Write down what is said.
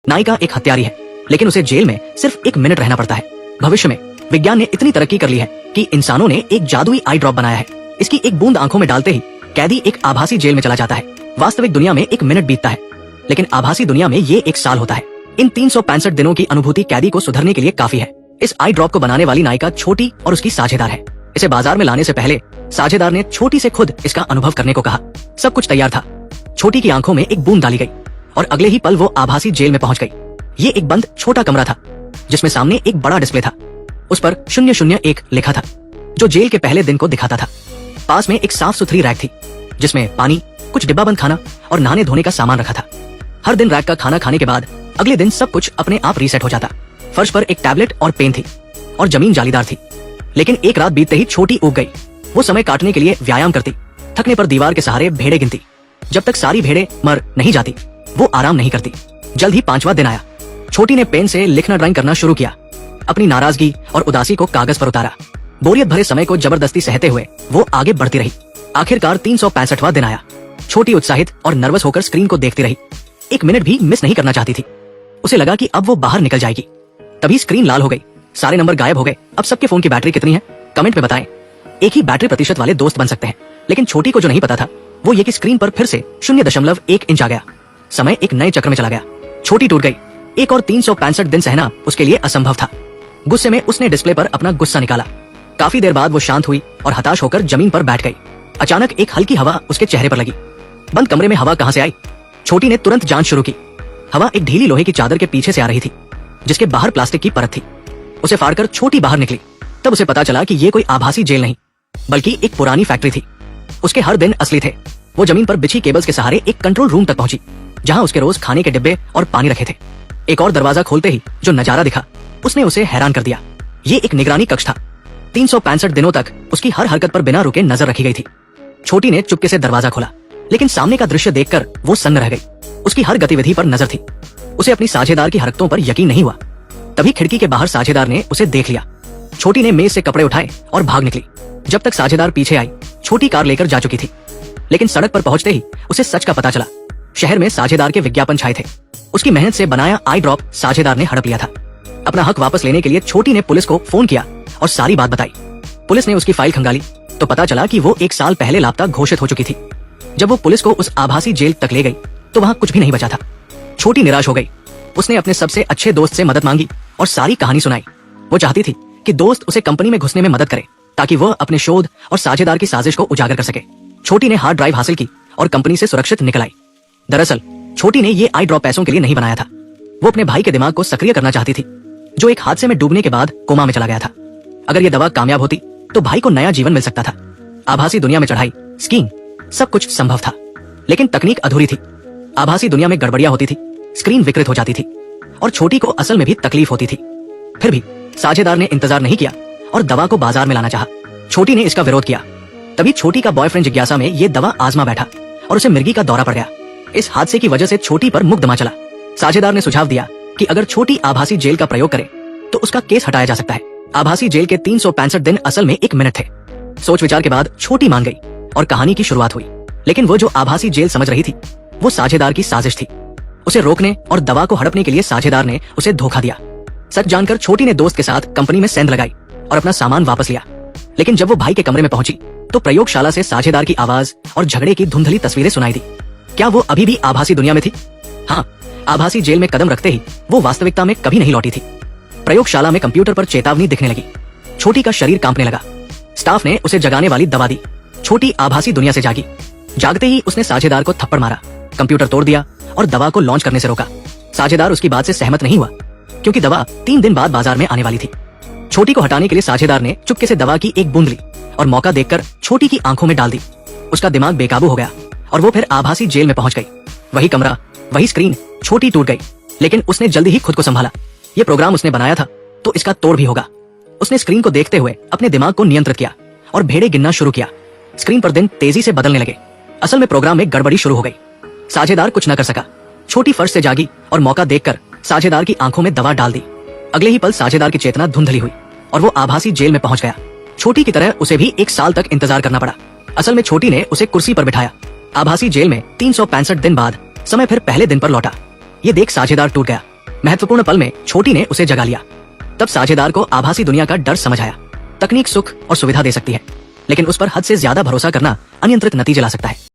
नायिका एक हत्यारी है, लेकिन उसे जेल में सिर्फ 1 मिनट रहना पड़ता है। भविष्य में विज्ञान ने इतनी तरक्की कर ली है कि इंसानों ने एक जादुई आई ड्रॉप बनाया है। इसकी एक बूंद आंखों में डालते ही कैदी एक आभासी जेल में चला जाता है। वास्तविक दुनिया में 1 मिनट बीतता है, लेकिन आभासी दुनिया में ये 1 साल होता है। इन 365 दिनों की अनुभूति कैदी को सुधरने के लिए काफी है। इस आई ड्रॉप को बनाने वाली नायिका छोटी और उसकी साझेदार है। इसे बाजार में लाने से पहले साझेदार ने छोटी से खुद इसका अनुभव करने को कहा। सब कुछ तैयार था। छोटी की आंखों में एक बूंद डाली गई और अगले ही पल वो आभासी जेल में पहुंच गई। ये एक बंद छोटा कमरा था, जिसमें सामने एक बड़ा डिस्प्ले था। उस पर 001 लिखा था, जो जेल के पहले दिन को दिखाता था। पास में एक साफ सुथरी रैक थी, जिसमें पानी, कुछ डिब्बाबंद खाना और नहाने धोने का सामान रखा था। हर दिन रैक का खाना खाने के बाद अगले दिन सब कुछ अपने आप रीसेट हो जाता। फर्श पर एक टैबलेट और पेन थी और जमीन जालीदार थी। लेकिन एक रात बीतते ही छोटी ऊब गई। वो समय काटने के लिए व्यायाम करती, थकने पर दीवार के सहारे भेड़े गिनती। जब तक सारी भेड़े मर नहीं जाती, वो आराम नहीं करती। जल्द ही 5वां दिन आया। छोटी ने पेन से लिखना ड्राइंग करना शुरू किया। अपनी नाराजगी और उदासी को कागज पर उतारा। बोरियत भरे समय को जबरदस्ती सहते हुए वो आगे बढ़ती रही। आखिरकार 365वां दिन आया। छोटी उत्साहित और नर्वस होकर स्क्रीन को देखती रही। 1 मिनट भी मिस नहीं करना चाहती थी। उसे लगा कि अब वो बाहर निकल जाएगी। तभी स्क्रीन लाल हो गई। सारे नंबर गायब हो गए। अब सबके फोन की बैटरी कितनी है, कमेंट में बताएं। एक ही बैटरी प्रतिशत वाले दोस्त बन सकते हैं, लेकिन छोटी को जो नहीं पता था वो ये कि स्क्रीन पर फिर से 0.1 इंच आ गया। समय एक नए चक्र में चला गया। छोटी टूट गई। एक और 365 दिन सहना उसके लिए असंभव था। गुस्से में उसने डिस्प्ले पर अपना गुस्सा निकाला। काफी देर बाद वो शांत हुई और हताश होकर जमीन पर बैठ गई। अचानक एक हल्की हवा उसके चेहरे पर लगी। बंद कमरे में हवा कहां से आई? छोटी ने तुरंत जांच शुरू की। हवा एक ढीली लोहे की चादर के पीछे से आ रही थी, जिसके बाहर प्लास्टिक की परत थी। उसे फाड़कर छोटी बाहर निकली। तब उसे पता चला कि ये कोई आभासी जेल नहीं, बल्कि एक पुरानी फैक्ट्री थी। उसके हर दिन असली थे। वो जमीन पर बिछी केबल्स के सहारे एक कंट्रोल रूम तक पहुंची, जहां उसके रोज खाने के डिब्बे और पानी रखे थे। एक और दरवाजा खोलते ही जो नजारा दिखा, उसने उसे हैरान कर दिया। ये एक निगरानी कक्ष था। 365 दिनों तक उसकी हर हरकत पर बिना रुके नजर रखी गई थी। छोटी ने चुपके से दरवाजा खोला, लेकिन सामने का दृश्य देखकर वो सन्न रह गई। उसकी हर गतिविधि पर नजर थी। उसे अपनी साझेदार की हरकतों पर यकीन नहीं हुआ। तभी खिड़की के बाहर साझेदार ने उसे देख लिया। छोटी ने मेज से कपड़े उठाए और भाग निकली। जब तक साझेदार पीछे आई, छोटी कार लेकर जा चुकी थी। लेकिन सड़क पर पहुंचते ही उसे सच का पता चला। शहर में साझेदार के विज्ञापन छाए थे। उसकी मेहनत से बनाया आई ड्रॉप साझेदार ने हड़प लिया था। अपना हक वापस लेने के लिए छोटी ने पुलिस को फोन किया और सारी बात बताई। पुलिस ने उसकी फाइल खंगाली तो पता चला कि वो 1 साल पहले लापता घोषित हो चुकी थी। जब वो पुलिस को उस आभासी जेल तक ले गई तो वहां कुछ भी नहीं बचा था। छोटी निराश हो गई। उसने अपने सबसे अच्छे दोस्त से मदद मांगी और सारी कहानी सुनाई। वो चाहती थी कि दोस्त उसे कंपनी में घुसने में मदद करे, ताकि वह अपने शोध और साझेदार की साजिश को उजागर कर सके। छोटी ने हार्ड ड्राइव हासिल की और कंपनी से सुरक्षित निकल आई। दरअसल छोटी ने ये आई ड्रॉप पैसों के लिए नहीं बनाया था। वो अपने भाई के दिमाग को सक्रिय करना चाहती थी, जो एक हादसे में डूबने के बाद कोमा में चला गया था। अगर ये दवा कामयाब होती तो भाई को नया जीवन मिल सकता था। आभासी दुनिया में चढ़ाई, स्कीइंग, सब कुछ संभव था, लेकिन तकनीक अधूरी थी। आभासी दुनिया में गड़बड़ियां होती थी, स्क्रीन विकृत हो जाती थी और छोटी को असल में भी तकलीफ होती थी। फिर भी साझेदार ने इंतजार नहीं किया और दवा को बाजार में लाना चाहा। छोटी ने इसका विरोध किया। तभी छोटी का बॉयफ्रेंड जिज्ञासा में ये दवा आजमा बैठा और उसे मिर्गी का दौरा पड़ गया। इस हादसे की वजह से छोटी पर मुकदमा चला। साझेदार ने सुझाव दिया कि अगर छोटी आभासी जेल का प्रयोग करे तो उसका केस हटाया जा सकता है। आभासी जेल के 365 दिन असल में 1 मिनट थे। सोच विचार के बाद छोटी मान गई और कहानी की शुरुआत हुई। लेकिन वो जो आभासी जेल समझ रही थी, वो साझेदार की साजिश थी। उसे रोकने और दवा को हड़पने के लिए साझेदार ने उसे धोखा दिया। सच जानकर छोटी ने दोस्त के साथ कंपनी में सेंध लगाई और अपना सामान वापस लिया। लेकिन जब वो भाई के कमरे में पहुंची तो प्रयोगशाला से साझेदार की आवाज और झगड़े की धुंधली तस्वीरें सुनाई दी। क्या वो अभी भी आभासी दुनिया में थी? हाँ, आभासी जेल में कदम रखते ही वो वास्तविकता में कभी नहीं लौटी थी। प्रयोगशाला में कंप्यूटर पर चेतावनी दिखने लगी। छोटी का शरीर कांपने लगा। स्टाफ ने उसे जगाने वाली दवा दी। छोटी आभासी दुनिया से जागी। जागते ही उसने साझेदार को थप्पड़ मारा, कंप्यूटर तोड़ दिया और दवा को लॉन्च करने से रोका। साझेदार उसकी बात से सहमत नहीं हुआ, क्योंकि दवा 3 दिन बाद बाजार में आने वाली थी। छोटी को हटाने के लिए साझेदार ने चुपके से दवा की एक बूंद ली और मौका देखकर छोटी की आंखों में डाल दी। उसका दिमाग बेकाबू हो गया और वो फिर आभासी जेल में पहुंच गई। वही कमरा, वही स्क्रीन। छोटी टूट गई, लेकिन उसने जल्दी ही खुद को संभाला। ये प्रोग्राम उसने बनाया था तो इसका तोड़ भी होगा। उसने स्क्रीन को देखते हुए अपने दिमाग को नियंत्रित किया और भेड़े गिनना शुरू किया। स्क्रीन पर दिन तेजी से बदलने लगे। असल में प्रोग्राम में गड़बड़ी शुरू हो गई। साझेदार कुछ न कर सका। छोटी फर्श से जागी और मौका देखकर साझेदार की आंखों में दवा डाल दी। अगले ही पल साझेदार की चेतना धुंधली हुई और वो आभासी जेल में पहुंच गया। छोटी की तरह उसे भी 1 साल तक इंतजार करना पड़ा। असल में छोटी ने उसे कुर्सी पर बिठाया। आभासी जेल में 365 दिन बाद समय फिर पहले दिन पर लौटा। ये देख साझेदार टूट गया। महत्वपूर्ण पल में छोटी ने उसे जगा लिया। तब साझेदार को आभासी दुनिया का डर समझ आया। तकनीक सुख और सुविधा दे सकती है, लेकिन उस पर हद से ज्यादा भरोसा करना अनियंत्रित नतीजे ला सकता है।